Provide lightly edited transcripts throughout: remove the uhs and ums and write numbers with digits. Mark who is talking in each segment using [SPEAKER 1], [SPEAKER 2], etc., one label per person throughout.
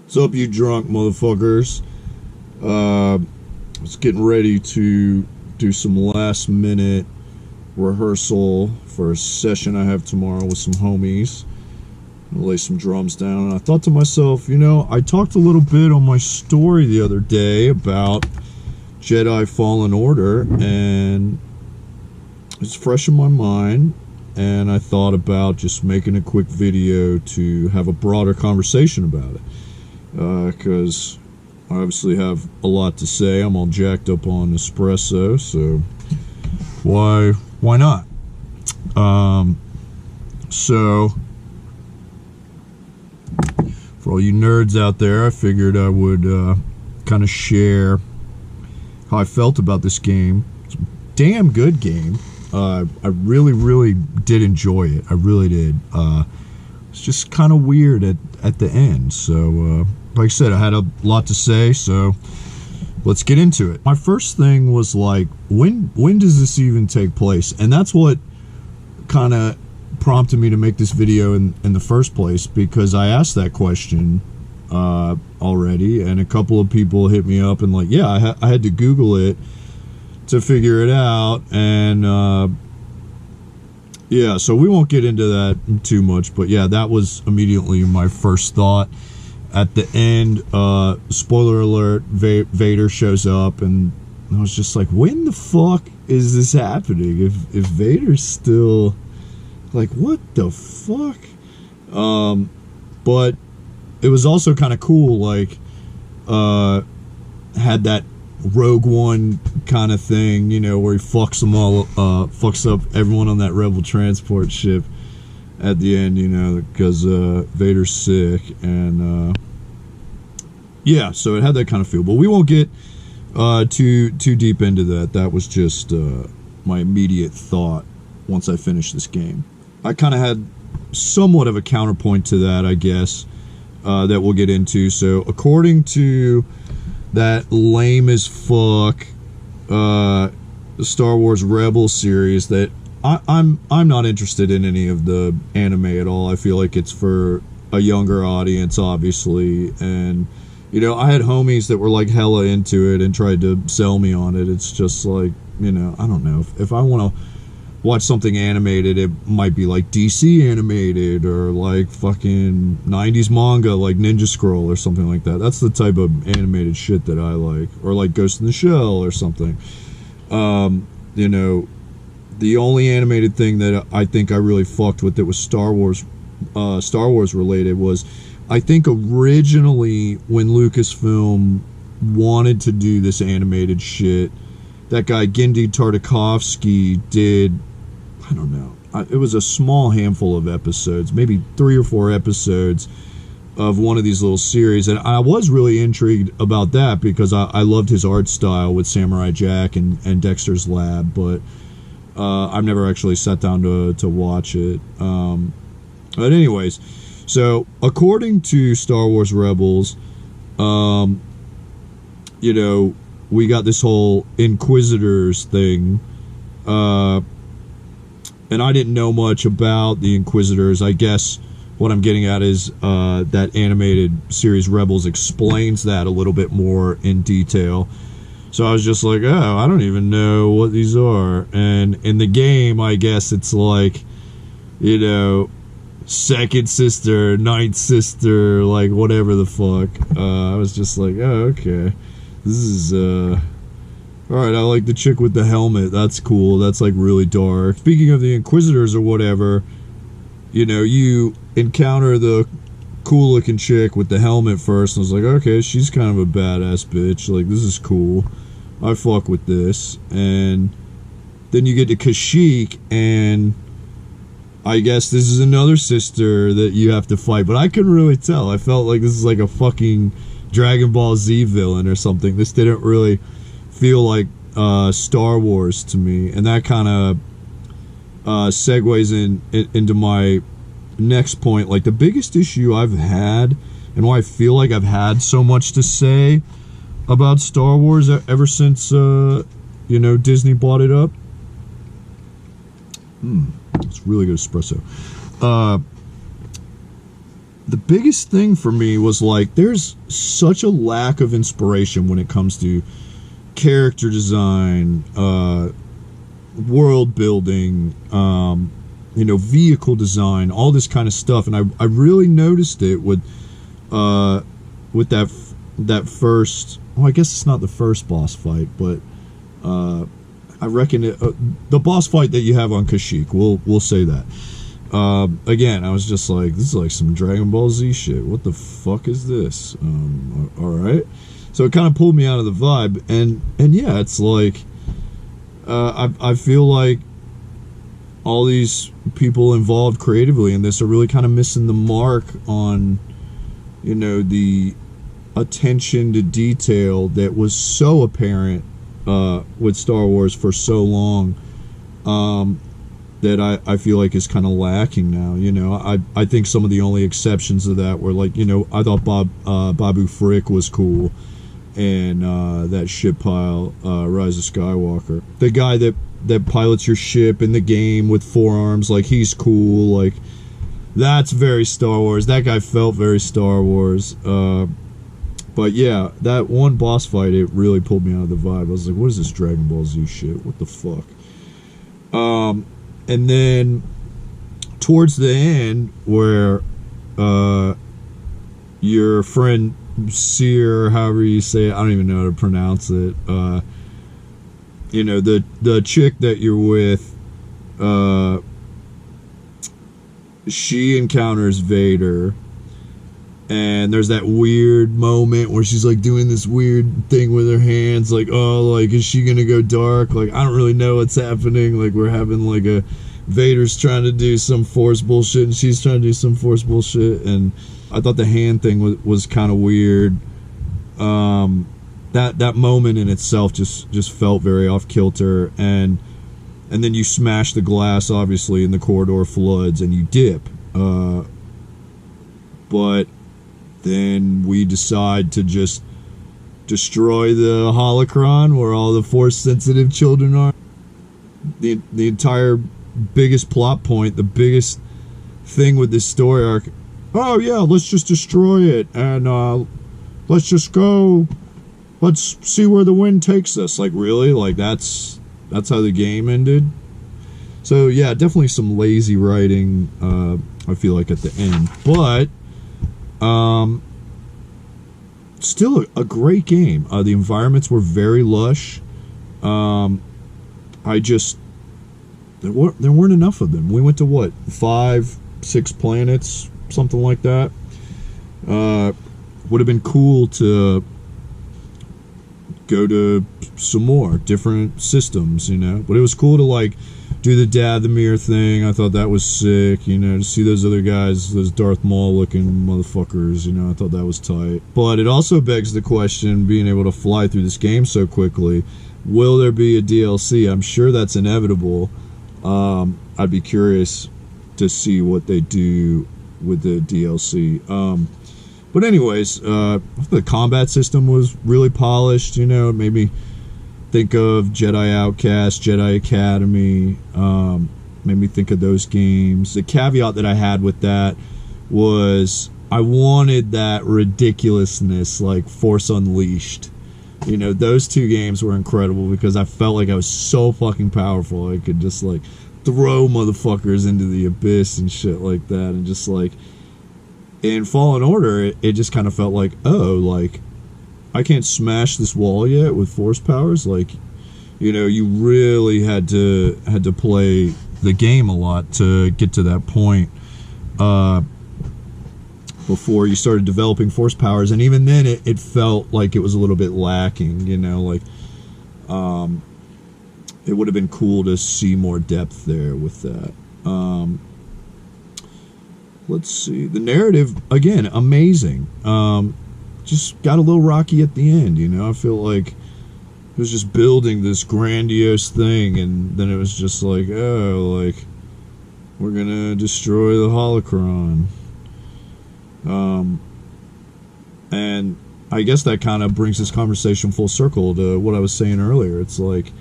[SPEAKER 1] What's up, you drunk motherfuckers? I was getting ready to do some last minute rehearsal for a session I have tomorrow with some homies. I'm gonna lay some drums down, and I thought to myself, I talked a little bit on my story the other day about Jedi Fallen Order, and it's fresh in my mind, and I thought about just making a quick video to have a broader conversation about it. Because I obviously have a lot to say. I'm all jacked up on espresso, so why not? So for all you nerds out there, I figured I would kind of share how I felt about this game. It's a damn good game. I really did enjoy it. I really did. It's just kind of weird at the end. So like I said, I had a lot to say, so let's get into it. My first thing was like, when does this even take place? And that's what kind of prompted me to make this video in the first place, because I asked that question already, and a couple of people hit me up and like, yeah, I had to Google it to figure it out, and yeah, so we won't get into that too much, but yeah, that was immediately my first thought. At the end, spoiler alert, Vader shows up, and I was just like, when the fuck is this happening? If Vader's still, like, what the fuck? But it was also kind of cool, like, had that Rogue One kind of thing, where he fucks them all, fucks up everyone on that Rebel transport ship at the end, because Vader's sick, and yeah, so it had that kind of feel. But we won't get too deep into that. That was just my immediate thought once I finished this game. I kind of had somewhat of a counterpoint to that, I guess, that we'll get into. So according to that lame as fuck Star Wars Rebels series, that I'm not interested in any of the anime at all. I feel like it's for a younger audience, obviously, and I had homies that were like hella into it and tried to sell me on it. It's just like, I don't know, if I want to watch something animated, it might be like DC animated or like fucking 90s manga like Ninja Scroll or something like that. That's the type of animated shit that I like, or like Ghost in the Shell or something. The only animated thing that I think I really fucked with that was Star Wars related was, I think originally when Lucasfilm wanted to do this animated shit, that guy Genndy Tartakovsky did, I don't know, it was a small handful of episodes, maybe 3 or 4 episodes of one of these little series, and I was really intrigued about that because I loved his art style with Samurai Jack and Dexter's Lab, but I've never actually sat down to watch it. But anyways, so according to Star Wars Rebels, we got this whole Inquisitors thing, and I didn't know much about the Inquisitors. I guess what I'm getting at is that animated series Rebels explains that a little bit more in detail. So I was just like, oh, I don't even know what these are. And in the game, I guess it's like, second sister, ninth sister, like whatever the fuck. I was just like, oh, okay. This is, alright, I like the chick with the helmet. That's cool. That's like really dark. Speaking of the Inquisitors or whatever, you encounter the cool looking chick with the helmet first, and I was like, okay, she's kind of a badass bitch. Like, this is cool. I fuck with this. And then you get to Kashyyyk, and I guess this is another sister that you have to fight, but I couldn't really tell. I felt like this is like a fucking Dragon Ball Z villain or something. This didn't really feel like Star Wars to me, and that kind of segues into my next point. Like, the biggest issue I've had, and why I feel like I've had so much to say about Star Wars ever since Disney bought it up. It's really good espresso. the biggest thing for me was like, there's such a lack of inspiration when it comes to character design, world building, vehicle design, all this kind of stuff. And I really noticed it with that first, well, I guess it's not the first boss fight, but I reckon the boss fight that you have on Kashyyyk, we'll say that. Again, I was just like, this is like some Dragon Ball Z shit. What the fuck is this? All right. So it kind of pulled me out of the vibe, and yeah, it's like, I feel like all these people involved creatively in this are really kind of missing the mark on, the attention to detail that was so apparent with Star Wars for so long, that I feel like is kind of lacking now. I think some of the only exceptions to that were like, I thought Babu Frick was cool, and that ship pile, Rise of Skywalker, the guy that pilots your ship in the game with forearms, like, he's cool. Like, that's very Star Wars. That guy felt very Star Wars. But yeah, that one boss fight, it really pulled me out of the vibe. I was like, what is this Dragon Ball Z shit? What the fuck? And then towards the end, where your friend Seer, however you say it, I don't even know how to pronounce it, the chick that you're with, she encounters Vader, and there's that weird moment where she's like doing this weird thing with her hands, like, oh, like, is she gonna go dark? Like, I don't really know what's happening. Like, we're having like a Vader's trying to do some Force bullshit, and she's trying to do some Force bullshit, and I thought the hand thing was kind of weird. That moment in itself just felt very off kilter, and then you smash the glass, obviously, and the corridor floods, and you dip. But then we decide to just destroy the holocron where all the Force-sensitive children are. The entire biggest plot point, the biggest thing with this story arc, oh yeah, let's just destroy it, and let's just go, let's see where the wind takes us. Like, really? Like, that's how the game ended? So yeah, definitely some lazy writing, I feel like, at the end. But still a great game. The environments were very lush. There weren't enough of them. We went to what, 5-6 planets, something like that. Would have been cool to go to some more different systems, but it was cool to like do the Dathomir thing. I thought that was sick, to see those other guys, those Darth Maul looking motherfuckers, I thought that was tight. But it also begs the question, being able to fly through this game so quickly, will there be a DLC? I'm sure that's inevitable. I'd be curious to see what they do with the DLC. But anyways, the combat system was really polished, it made me think of Jedi Outcast, Jedi Academy, made me think of those games. The caveat that I had with that was I wanted that ridiculousness, like Force Unleashed. Those two games were incredible because I felt like I was so fucking powerful. I could just like throw motherfuckers into the abyss and shit like that. And just like in Fallen Order, it just kind of felt like, oh, like I can't smash this wall yet with Force powers. Like, you really had to play the game a lot to get to that point. Before you started developing Force powers, and even then it felt like it was a little bit lacking, like it would have been cool to see more depth there with that. Let's see, the narrative, again, amazing. Just got a little rocky at the end, I feel like it was just building this grandiose thing, and then it was just like, oh, like, we're gonna destroy the holocron. And I guess that kind of brings this conversation full circle to what I was saying earlier. It's like,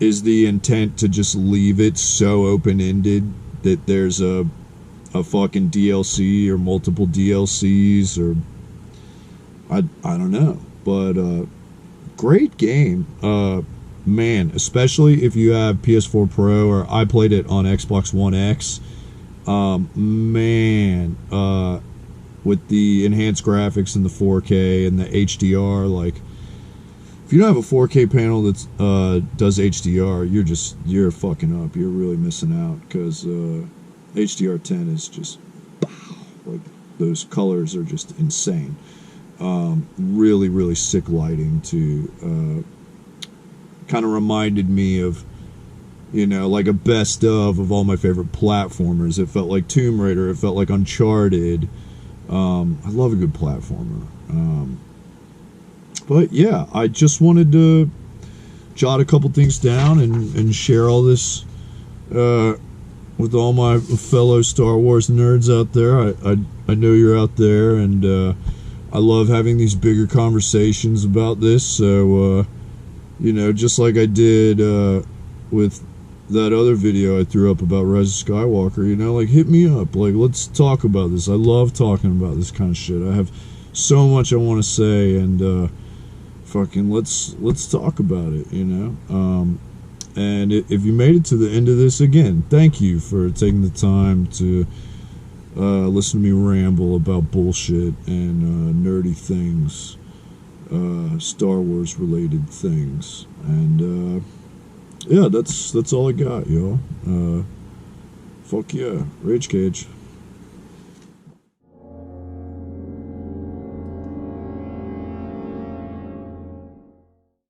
[SPEAKER 1] is the intent to just leave it so open-ended that there's a a fucking DLC or multiple DLCs, or I don't know, but great game. Man, especially if you have PS4 Pro, or I played it on Xbox One X. Man, with the enhanced graphics and the 4K and the HDR, like, if you don't have a 4K panel that does HDR, you're fucking up. You're really missing out, because HDR10 is just, like, those colors are just insane. Really, really sick lighting to kind of reminded me of, like a best of all my favorite platformers. It felt like Tomb Raider. It felt like Uncharted. I love a good platformer. But yeah, I just wanted to jot a couple things down and share all this with all my fellow Star Wars nerds out there. I know you're out there, and I love having these bigger conversations about this. So, just like I did with that other video I threw up about Rise of Skywalker, like, hit me up. Like, let's talk about this. I love talking about this kind of shit. I have so much I want to say, and fucking let's talk about it, And if you made it to the end of this, again, thank you for taking the time to listen to me ramble about bullshit and nerdy things, Star Wars related things. And yeah, that's all I got, y'all. Fuck yeah, Rage Cage.